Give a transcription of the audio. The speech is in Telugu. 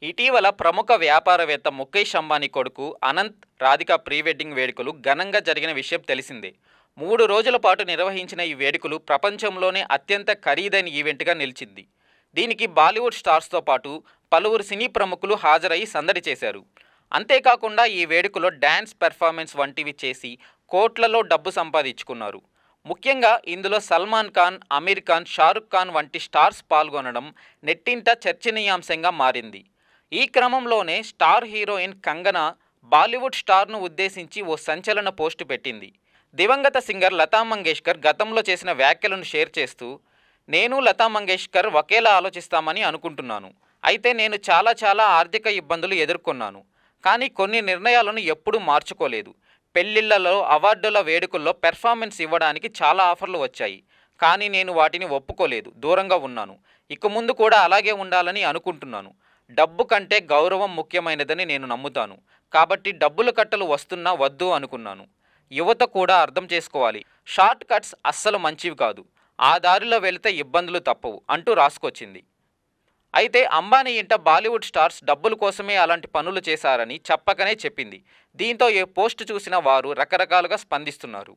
ఇటీవల ప్రముఖ వ్యాపారవేత్త ముఖేష్ అంబానీ కొడుకు అనంత్ రాధిక ప్రీ వెడ్డింగ్ వేడుకలు ఘనంగా జరిగిన విషయం తెలిసిందే. 3 రోజుల పాటు నిర్వహించిన ఈ వేడుకలు ప్రపంచంలోనే అత్యంత ఖరీదైన ఈవెంట్గా నిలిచింది. దీనికి బాలీవుడ్ స్టార్స్తో పాటు పలువురు సినీ ప్రముఖులు హాజరై సందడి చేశారు. అంతేకాకుండా ఈ వేడుకలో డ్యాన్స్ పెర్ఫార్మెన్స్ వంటివి చేసి కోట్లలో డబ్బు సంపాదించుకున్నారు. ముఖ్యంగా ఇందులో సల్మాన్ ఖాన్, అమీర్ ఖాన్, షారుఖ్ ఖాన్ వంటి స్టార్స్ పాల్గొనడం నెట్టింట చర్చనీయాంశంగా మారింది. ఈ క్రమంలోనే స్టార్ హీరోయిన్ కంగనా బాలీవుడ్ స్టార్ను ఉద్దేశించి ఓ సంచలన పోస్టు పెట్టింది. దివంగత సింగర్ లతా మంగేష్కర్ గతంలో చేసిన వ్యాఖ్యలను షేర్ చేస్తూ, నేను లతా మంగేష్కర్ ఒకేలా ఆలోచిస్తామని అనుకుంటున్నాను. అయితే నేను చాలా ఆర్థిక ఇబ్బందులు ఎదుర్కొన్నాను. కానీ కొన్ని నిర్ణయాలను ఎప్పుడూ మార్చుకోలేదు. పెళ్లిళ్లలో, అవార్డుల వేడుకల్లో పెర్ఫార్మెన్స్ ఇవ్వడానికి చాలా ఆఫర్లు వచ్చాయి. కానీ నేను వాటిని ఒప్పుకోలేదు, దూరంగా ఉన్నాను. ఇక ముందు కూడా అలాగే ఉండాలని అనుకుంటున్నాను. డబ్బు కంటే గౌరవం ముఖ్యమైనదని నేను నమ్ముతాను. కాబట్టి డబ్బుల కట్టలు వస్తున్నా వద్దు అనుకున్నాను. యువత కూడా అర్థం చేసుకోవాలి, షార్ట్ కట్స్ అస్సలు మంచివి కాదు. ఆ దారిలో వెళితే ఇబ్బందులు తప్పవు అంటూ రాసుకొచ్చింది. అయితే అంబానీ ఇంట బాలీవుడ్ స్టార్స్ డబ్బుల కోసమే అలాంటి పనులు చేశారని చెప్పకనే చెప్పింది. దీంతో ఈ పోస్ట్ చూసిన వారు రకరకాలుగా స్పందిస్తున్నారు.